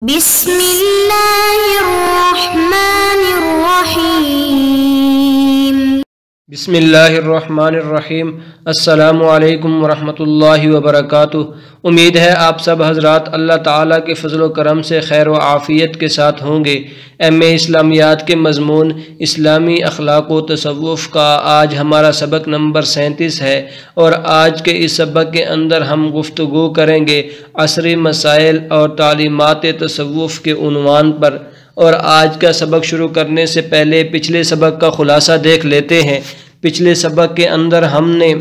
بسم اللہ الرحمن الرحیم بسم اللہ الرحمن الرحیم۔ السلام علیکم ورحمۃ اللہ وبرکاتہ۔ امید ہے آپ سب حضرات اللہ تعالیٰ کے فضل و کرم سے خیر و عافیت کے ساتھ ہوں گے۔ ایم.اے اسلامیات کے مضمون اسلامی اخلاق و تصوف کا آج ہمارا سبق نمبر 37 ہے، اور آج کے اس سبق کے اندر ہم گفتگو کریں گے عصری مسائل اور تعلیمات تصوف کے عنوان پر۔ اور آج کا سبق شروع کرنے سے پہلے پچھلے سبق کا خلاصہ دیکھ لیتے ہیں۔ پچھلے سبق کے اندر ہم نے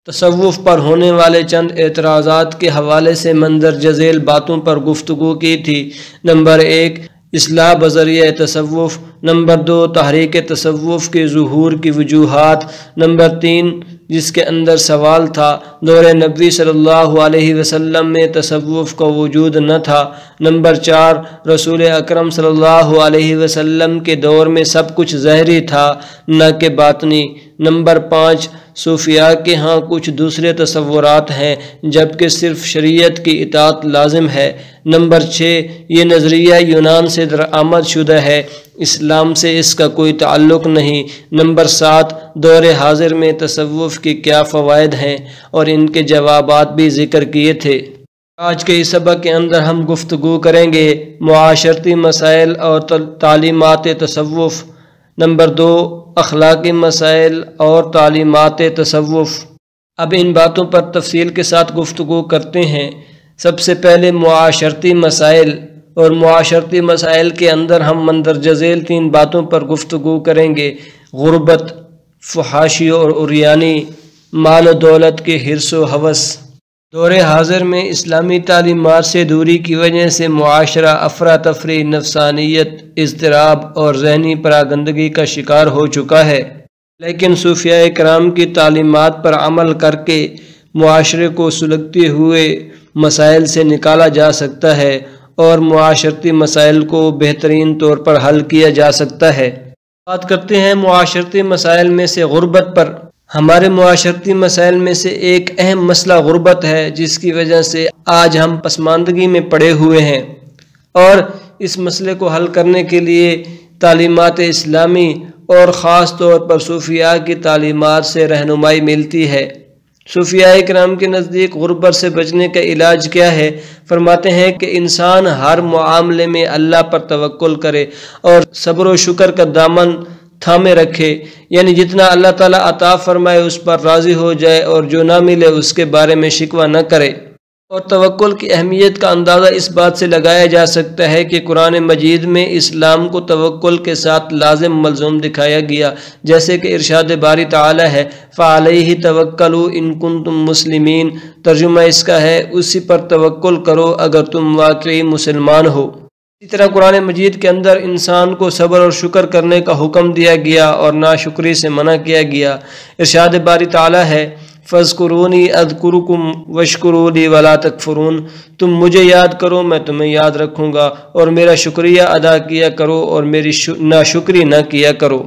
تصوف پر ہونے والے چند اعتراضات کے حوالے سے مندرجہ ذیل باتوں پر گفتگو کی تھی۔ نمبر 1 اصلاح بذریعہ تصوف، نمبر 2 تحریک تصوف کے ظہور کی وجوہات، نمبر 3 جس کے اندر سوال تھا دور نبوی صلی اللہ علیہ وسلم میں تصوف کا وجود نہ تھا، نمبر 4 رسول اکرم صلی اللہ علیہ وسلم کے دور میں سب کچھ ظاہری تھا نہ کہ باطنی، نمبر 5 صوفیاء کے ہاں کچھ دوسرے تصورات ہیں جبکہ صرف شریعت کی اطاعت لازم ہے، نمبر 6 یہ نظریہ یونان سے درآمد شدہ ہے، اسلام سے اس کا کوئی تعلق نہیں، نمبر 7 دور حاضر میں تصوف کے کیا فوائد ہیں اور ان کے جوابات بھی ذکر کیے تھے۔ آج کے اس سبق کے اندر ہم گفتگو کریں گے معاشرتی مسائل اور تعلیمات تصوف، نمبر 2 اخلاقی مسائل اور تعلیمات تصوف۔ اب ان باتوں پر تفصیل کے ساتھ گفتگو کرتے ہیں۔ سب سے پہلے معاشرتی مسائل، اور معاشرتی مسائل کے اندر ہم مندرجہ ذیل 3 باتوں پر گفتگو کریں گے: غربت، فحاشی اور عریانی، مال و دولت کے حرص و ہوس۔ دور حاضر میں اسلامی تعلیمات سے دوری کی وجہ سے معاشرہ افراتفری، نفسانیت، اضطراب اور ذہنی پراگندگی کا شکار ہو چکا ہے، لیکن صوفیاء کرام کی تعلیمات پر عمل کر کے معاشرے کو سلگتے ہوئے مسائل سے نکالا جا سکتا ہے اور معاشرتی مسائل کو بہترین طور پر حل کیا جا سکتا ہے۔ بات کرتے ہیں معاشرتی مسائل میں سے غربت پر۔ ہمارے معاشرتی مسائل میں سے ایک اہم مسئلہ غربت ہے، جس کی وجہ سے آج ہم پسماندگی میں پڑے ہوئے ہیں، اور اس مسئلے کو حل کرنے کے لیے تعلیمات اسلامی اور خاص طور پر صوفیاء کی تعلیمات سے رہنمائی ملتی ہے۔ صوفیاء کرام کے نزدیک غربت سے بچنے کا علاج کیا ہے؟ فرماتے ہیں کہ انسان ہر معاملے میں اللہ پر توکل کرے اور صبر و شکر کا دامن تھامے رکھے، یعنی جتنا اللہ تعالیٰ عطا فرمائے اس پر راضی ہو جائے اور جو نہ ملے اس کے بارے میں شکوہ نہ کرے۔ اور توکل کی اہمیت کا اندازہ اس بات سے لگایا جا سکتا ہے کہ قرآن مجید میں اسلام کو توکل کے ساتھ لازم ملزوم دکھایا گیا، جیسے کہ ارشاد باری تعالی ہے فَعَلَيْهِ تَوَكَّلُوا إِن كُنتُم مُّسْلِمِينَ۔ ترجمہ اس کا ہے اسی پر توکل کرو اگر تم واقعی مسلمان ہو۔ اسی طرح قرآن مجید کے اندر انسان کو صبر اور شکر کرنے کا حکم دیا گیا اور ناشکری سے منع کیا گیا۔ ارشاد باری تعالی ہے فَاذْكُرُونِي أَذْكُرُكُمْ وَاشْكُرُوا لِي وَلَا تَكْفُرُونَ۔ تم مجھے یاد کرو میں تمہیں یاد رکھوں گا، اور میرا شکریہ ادا کیا کرو اور میری ناشکری نہ کیا کرو۔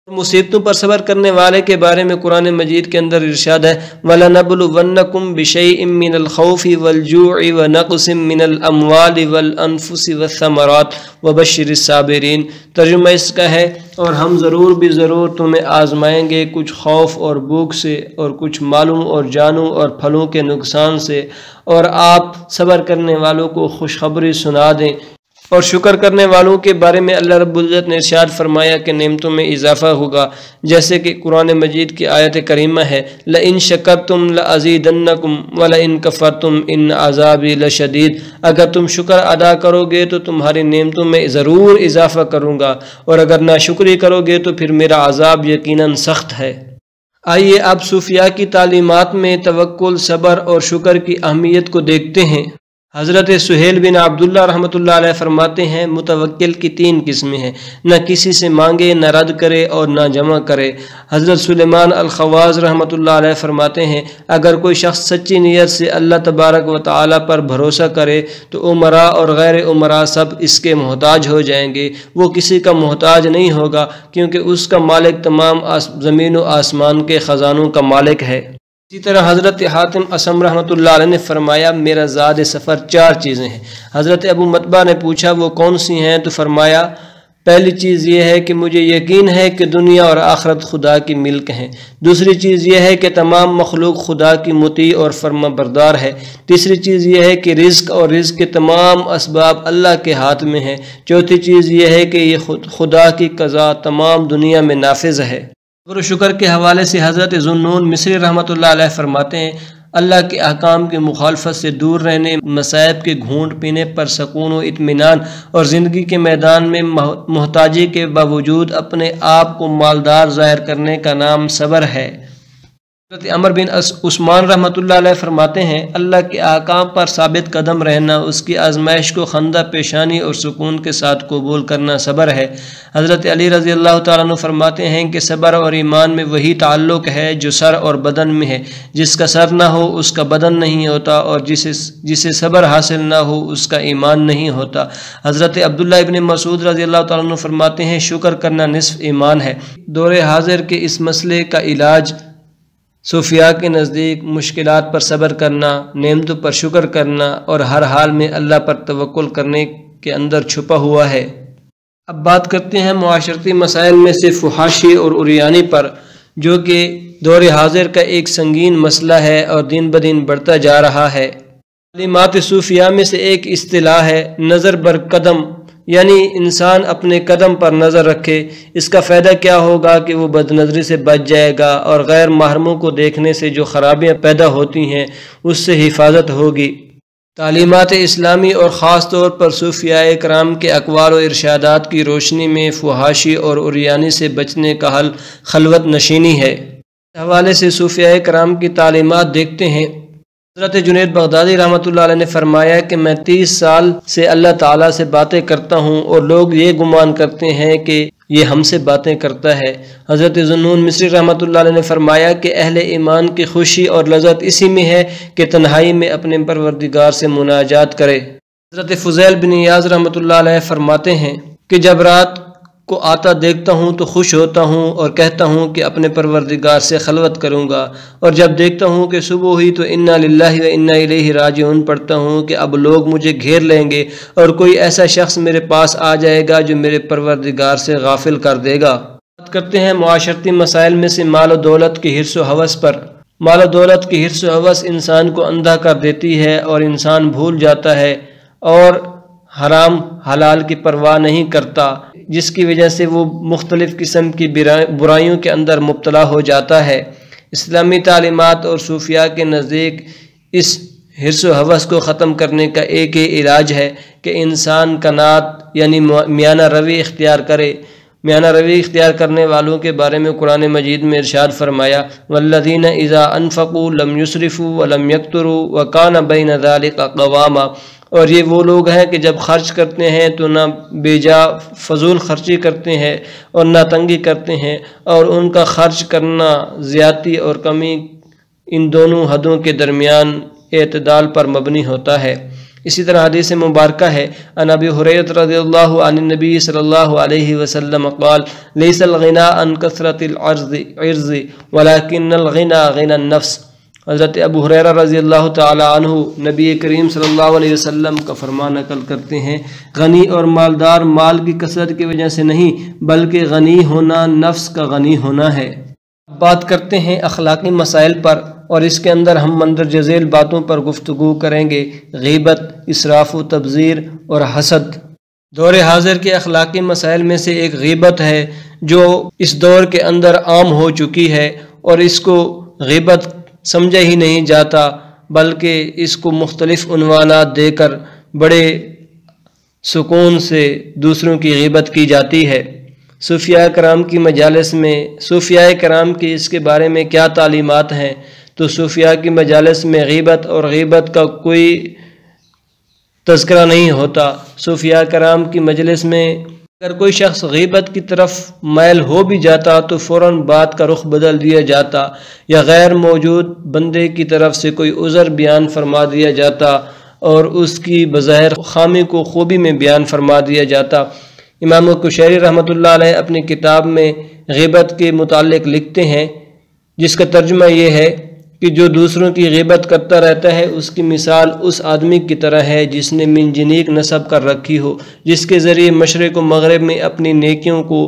مصیبتوں پر صبر کرنے والے کے بارے میں قرآن مجید کے اندر ارشاد ہے وَلَنَبْلُوَنَّكُمْ بِشَيْءٍ مِّنَ الْخَوْفِ وَالْجُوعِ وَنَقْصٍ مِّنَ الْأَمْوَالِ وَالْأَنفُسِ وَالثَّمَرَاتِ وَبَشِّرِ الصَّابِرِينَ۔ ترجمہ اس کا ہے اور ہم ضرور بھی ضرور تمہیں آزمائیں گے، کچھ خوف اور بھوک سے، اور کچھ مالوں اور جانوں اور پھلوں کے نقصان سے، اور آپ صبر کرنے والوں کو خوشخبری سنا دیں۔ اور شکر کرنے والوں کے بارے میں اللہ رب العزت نے ارشاد فرمایا کہ نعمتوں میں اضافہ ہوگا، جیسے کہ قرآن مجید کی آیت کریمہ ہے لَإِن شَكَرْتُمْ لَأَزِيدَنَّكُمْ وَلَإِن كَفَرْتُمْ إِنَّ عَذَابِي لَشَدِيدٌ۔ اگر تم شکر ادا کرو گے تو تمہاری نعمتوں میں ضرور اضافہ کروں گا، اور اگر ناشکری کرو گے تو پھر میرا عذاب یقیناً سخت ہے۔ آئیے اب صوفیاء کی تعلیمات میں توکل، صبر اور شکر کی اہمیت کو دیکھتے ہیں۔ حضرت سہیل بن عبداللہ رحمۃ اللہ علیہ فرماتے ہیں متوکل کی 3 قسمیں ہیں، نہ کسی سے مانگے، نہ رد کرے اور نہ جمع کرے۔ حضرت سلیمان الخواز رحمۃ اللہ علیہ فرماتے ہیں اگر کوئی شخص سچی نیت سے اللہ تبارک و تعالیٰ پر بھروسہ کرے تو عمراء اور غیر عمراء سب اس کے محتاج ہو جائیں گے، وہ کسی کا محتاج نہیں ہوگا کیونکہ اس کا مالک تمام زمین و آسمان کے خزانوں کا مالک ہے۔ اسی طرح حضرت حاتم اسم رحمۃ اللہ علیہ نے فرمایا میرا زاد سفر 4 چیزیں ہیں۔ حضرت ابو مطبع نے پوچھا وہ کون سی ہیں؟ تو فرمایا پہلی چیز یہ ہے کہ مجھے یقین ہے کہ دنیا اور آخرت خدا کی ملک ہیں۔ دوسری چیز یہ ہے کہ تمام مخلوق خدا کی مطیع اور فرما بردار ہے۔ تیسری چیز یہ ہے کہ رزق اور رزق کے تمام اسباب اللہ کے ہاتھ میں ہیں۔ چوتھی چیز یہ ہے کہ یہ خدا کی قضا تمام دنیا میں نافذ ہے۔ صبر و شکر کے حوالے سے حضرت ذوالنون مصری رحمۃ اللہ علیہ فرماتے ہیں اللہ کے احکام کی مخالفت سے دور رہنے، مصائب کے گھونٹ پینے پر سکون و اطمینان اور زندگی کے میدان میں محتاجی کے باوجود اپنے آپ کو مالدار ظاہر کرنے کا نام صبر ہے۔ حضرت عمر بن عثمان رحمۃ اللہ علیہ فرماتے ہیں اللہ کے احکام پر ثابت قدم رہنا، اس کی آزمائش کو خندہ پیشانی اور سکون کے ساتھ قبول کرنا صبر ہے۔ حضرت علی رضی اللہ تعالیٰ عنہ فرماتے ہیں کہ صبر اور ایمان میں وہی تعلق ہے جو سر اور بدن میں ہے، جس کا سر نہ ہو اس کا بدن نہیں ہوتا، اور جسے صبر حاصل نہ ہو اس کا ایمان نہیں ہوتا۔ حضرت عبداللہ ابن مسعود رضی اللہ تعالیٰ عنہ فرماتے ہیں شکر کرنا نصف ایمان ہے۔ دور حاضر کے اس مسئلے کا علاج صوفیاء کے نزدیک مشکلات پر صبر کرنا، نعمتوں پر شکر کرنا اور ہر حال میں اللہ پر توکل کرنے کے اندر چھپا ہوا ہے۔ اب بات کرتے ہیں معاشرتی مسائل میں سے فحاشی اور عریانی پر، جو کہ دور حاضر کا ایک سنگین مسئلہ ہے اور دن بدن بڑھتا جا رہا ہے۔ تعلیمات صوفیاء میں سے ایک اصطلاح ہے نظر بر قدم، یعنی انسان اپنے قدم پر نظر رکھے۔ اس کا فائدہ کیا ہوگا کہ وہ بد نظری سے بچ جائے گا اور غیر محرموں کو دیکھنے سے جو خرابیاں پیدا ہوتی ہیں اس سے حفاظت ہوگی۔ تعلیمات اسلامی اور خاص طور پر صوفیاء کرام کے اقوال و ارشادات کی روشنی میں فحاشی اور عریانی سے بچنے کا حل خلوت نشینی ہے۔ اس حوالے سے صوفیاء کرام کی تعلیمات دیکھتے ہیں۔ حضرت جنید بغدادی رحمۃ اللہ علیہ نے فرمایا کہ میں 30 سال سے اللہ تعالیٰ سے باتیں کرتا ہوں اور لوگ یہ گمان کرتے ہیں کہ یہ ہم سے باتیں کرتا ہے۔ حضرت ذوالنون مصری رحمۃ اللہ علیہ نے فرمایا کہ اہل ایمان کی خوشی اور لذت اسی میں ہے کہ تنہائی میں اپنے پروردگار سے مناجات کرے۔ حضرت فضیل بن ایاض رحمۃ اللہ علیہ فرماتے ہیں کہ جب رات کو آتا دیکھتا ہوں تو خوش ہوتا ہوں اور کہتا ہوں کہ اپنے پروردگار سے خلوت کروں گا، اور جب دیکھتا ہوں کہ صبح ہوئی تو انا للہ و انا الیہ راجعون پڑھتا ہوں کہ اب لوگ مجھے گھیر لیں گے اور کوئی ایسا شخص میرے پاس آ جائے گا جو میرے پروردگار سے غافل کر دے گا۔ بات کرتے ہیں معاشرتی مسائل میں سے مال و دولت کی حرص و ہوس پر۔ مال و دولت کی حرص و ہوس انسان کو اندھا کر دیتی ہے اور انسان بھول جاتا ہے اور حرام حلال کی پرواہ نہیں کرتا، جس کی وجہ سے وہ مختلف قسم کی برائیوں کے اندر مبتلا ہو جاتا ہے۔ اسلامی تعلیمات اور صوفیاء کے نزدیک اس حرص و ہوس کو ختم کرنے کا ایک ہی علاج ہے کہ انسان قناعت یعنی میانہ روی اختیار کرے۔ میانہ روی اختیار کرنے والوں کے بارے میں قرآن مجید میں ارشاد فرمایا والذین اذا انفقوا لم یسرفوا ولم یقتروا وکان بین ذلک قواما، اور یہ وہ لوگ ہیں کہ جب خرچ کرتے ہیں تو نہ بے جا فضول خرچی کرتے ہیں اور نہ تنگی کرتے ہیں، اور ان کا خرچ کرنا زیادتی اور کمی ان دونوں حدوں کے درمیان اعتدال پر مبنی ہوتا ہے۔ اسی طرح حدیث مبارکہ ہے عن ابی ہریرہ رضی اللہ عن النبی صلی اللہ علیہ وسلم قال لیس الغنى عن کثرت العرض ولكن الغنى غنى النفس۔ حضرت ابو ہریرہ رضی اللہ تعالی عنہ نبی کریم صلی اللہ علیہ وسلم کا فرمان نقل کرتے ہیں غنی اور مالدار مال کی کثرت کی وجہ سے نہیں بلکہ غنی ہونا نفس کا غنی ہونا ہے۔ بات کرتے ہیں اخلاقی مسائل پر، اور اس کے اندر ہم مندرجہ ذیل باتوں پر گفتگو کریں گے: غیبت، اسراف و تبذیر اور حسد۔ دور حاضر کے اخلاقی مسائل میں سے ایک غیبت ہے جو اس دور کے اندر عام ہو چکی ہے، اور اس کو غیبت سمجھا ہی نہیں جاتا بلکہ اس کو مختلف عنوانات دے کر بڑے سکون سے دوسروں کی غیبت کی جاتی ہے۔ صوفیاء کرام کی مجالس میں صوفیاء کرام کی اس کے بارے میں کیا تعلیمات ہیں؟ تو صوفیاء کی مجالس میں غیبت اور غیبت کا کوئی تذکرہ نہیں ہوتا۔ صوفیاء کرام کی مجلس میں اگر کوئی شخص غیبت کی طرف مائل ہو بھی جاتا تو فوراً بات کا رخ بدل دیا جاتا، یا غیر موجود بندے کی طرف سے کوئی عذر بیان فرما دیا جاتا اور اس کی بظاہر خامی کو خوبی میں بیان فرما دیا جاتا۔ امام کشیری رحمۃ اللہ علیہ اپنی کتاب میں غیبت کے متعلق لکھتے ہیں، جس کا ترجمہ یہ ہے کہ جو دوسروں کی غیبت کرتا رہتا ہے اس کی مثال اس آدمی کی طرح ہے جس نے منجنیق نصب کر رکھی ہو، جس کے ذریعے مشرق و مغرب میں اپنی نیکیوں کو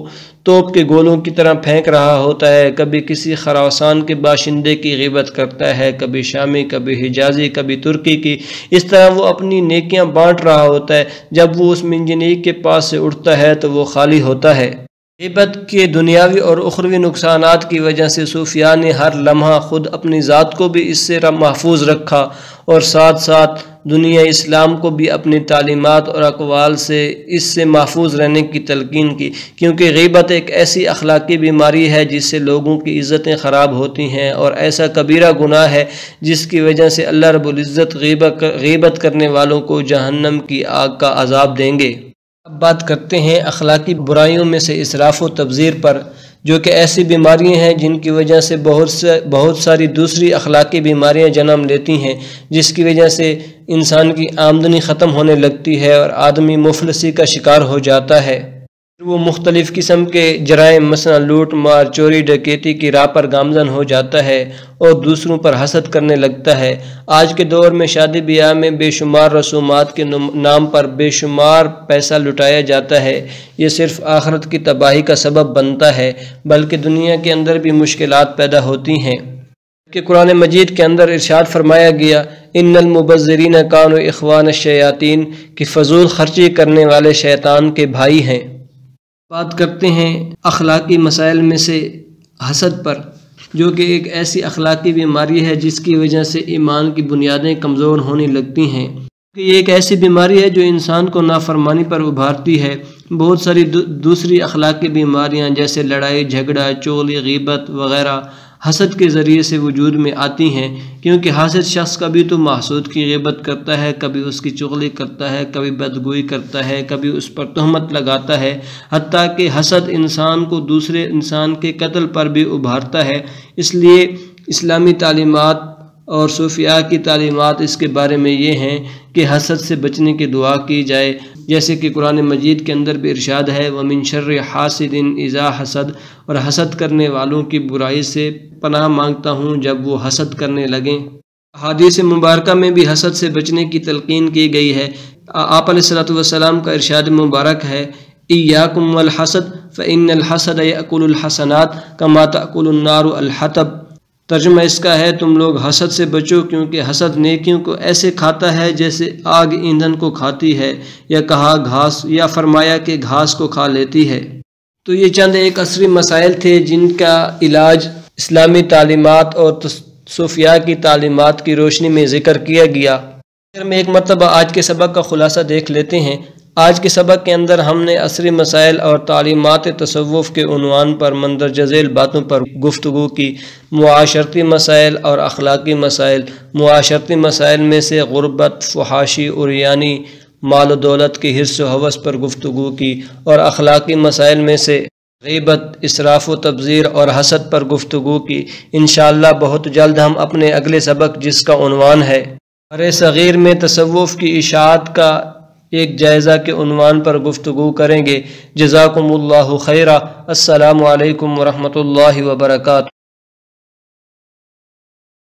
توپ کے گولوں کی طرح پھینک رہا ہوتا ہے۔ کبھی کسی خراسان کے باشندے کی غیبت کرتا ہے، کبھی شامی، کبھی حجازی، کبھی ترکی کی۔ اس طرح وہ اپنی نیکیاں بانٹ رہا ہوتا ہے۔ جب وہ اس منجنیق کے پاس سے اٹھتا ہے تو وہ خالی ہوتا ہے۔ غیبت کے دنیاوی اور اخروی نقصانات کی وجہ سے صوفیاء نے ہر لمحہ خود اپنی ذات کو بھی اس سے محفوظ رکھا اور ساتھ ساتھ دنیا اسلام کو بھی اپنی تعلیمات اور اقوال سے اس سے محفوظ رہنے کی تلقین کی، کیونکہ غیبت ایک ایسی اخلاقی بیماری ہے جس سے لوگوں کی عزتیں خراب ہوتی ہیں اور ایسا کبیرہ گناہ ہے جس کی وجہ سے اللہ رب العزت غیبت کرنے والوں کو جہنم کی آگ کا عذاب دیں گے۔ اب بات کرتے ہیں اخلاقی برائیوں میں سے اسراف و تبذیر پر، جو کہ ایسی بیماریاں ہیں جن کی وجہ سے بہت ساری دوسری اخلاقی بیماریاں جنم لیتی ہیں، جس کی وجہ سے انسان کی آمدنی ختم ہونے لگتی ہے اور آدمی مفلسی کا شکار ہو جاتا ہے۔ وہ مختلف قسم کے جرائم مثلا لوٹ مار، چوری ڈکیتی کی راہ پر گامزن ہو جاتا ہے اور دوسروں پر حسد کرنے لگتا ہے۔ آج کے دور میں شادی بیاہ میں بے شمار رسومات کے نام پر بے شمار پیسہ لٹایا جاتا ہے۔ یہ صرف آخرت کی تباہی کا سبب بنتا ہے بلکہ دنیا کے اندر بھی مشکلات پیدا ہوتی ہیں، کہ قرآن مجید کے اندر ارشاد فرمایا گیا ان المبذرین کانوا اخوان الشیاطین، کہ فضول خرچی کرنے والے شیطان کے بھائی ہیں۔ بات کرتے ہیں اخلاقی مسائل میں سے حسد پر، جو کہ ایک ایسی اخلاقی بیماری ہے جس کی وجہ سے ایمان کی بنیادیں کمزور ہونے لگتی ہیں۔ یہ ایک ایسی بیماری ہے جو انسان کو نافرمانی پر ابھارتی ہے۔ بہت ساری دوسری اخلاقی بیماریاں جیسے لڑائی جھگڑا، چغلی، غیبت وغیرہ حسد کے ذریعے سے وجود میں آتی ہیں، کیونکہ حاسد شخص کبھی تو محسود کی غیبت کرتا ہے، کبھی اس کی چغلی کرتا ہے، کبھی بدگوئی کرتا ہے، کبھی اس پر تہمت لگاتا ہے، حتیٰ کہ حسد انسان کو دوسرے انسان کے قتل پر بھی ابھارتا ہے۔ اس لیے اسلامی تعلیمات اور صوفیاء کی تعلیمات اس کے بارے میں یہ ہیں کہ حسد سے بچنے کی دعا کی جائے، جیسے کہ قرآن مجید کے اندر بھی ارشاد ہے وَمِن شَرِّ حَاسِدٍ إِذَا حَسَدَ، اور حسد کرنے والوں کی برائی سے پناہ مانگتا ہوں جب وہ حسد کرنے لگیں۔ احادیث مبارکہ میں بھی حسد سے بچنے کی تلقین کی گئی ہے۔ آپ علیہ الصلوۃ والسلام کا ارشاد مبارک ہے إِيَّاكُمْ وَالْحَسَدَ فَإِنَّ الْحَسَدَ يَأْكُلُ الْحَسَنَاتِ كَمَا تَأْكُلُ النَّارُ الْحَطَبَ۔ ترجمہ اس کا ہے تم لوگ حسد سے بچو، کیونکہ حسد نیکیوں کو ایسے کھاتا ہے جیسے آگ ایندھن کو کھاتی ہے، یا کہا گھاس، یا فرمایا کہ گھاس کو کھا لیتی ہے۔ تو یہ چند ایک عصری مسائل تھے جن کا علاج اسلامی تعلیمات اور صوفیاء کی تعلیمات کی روشنی میں ذکر کیا گیا۔ میں ایک مرتبہ آج کے سبق کا خلاصہ دیکھ لیتے ہیں۔ آج کے سبق کے اندر ہم نے عصری مسائل اور تعلیمات تصوف کے عنوان پر مندرجہ ذیل باتوں پر گفتگو کی۔ معاشرتی مسائل اور اخلاقی مسائل۔ معاشرتی مسائل میں سے غربت، فحاشی، عریانی، مال و دولت کی حرص و ہوس پر گفتگو کی، اور اخلاقی مسائل میں سے غیبت، اسراف و تبذیر اور حسد پر گفتگو کی۔ انشاءاللہ بہت جلد ہم اپنے اگلے سبق جس کا عنوان ہے بر صغیر میں تصوف کی اشاعت کا ایک جائزہ کے عنوان پر گفتگو کریں گے۔ جزاکم اللہ خیرہ۔ السلام علیکم ورحمۃ اللہ وبرکاتہ۔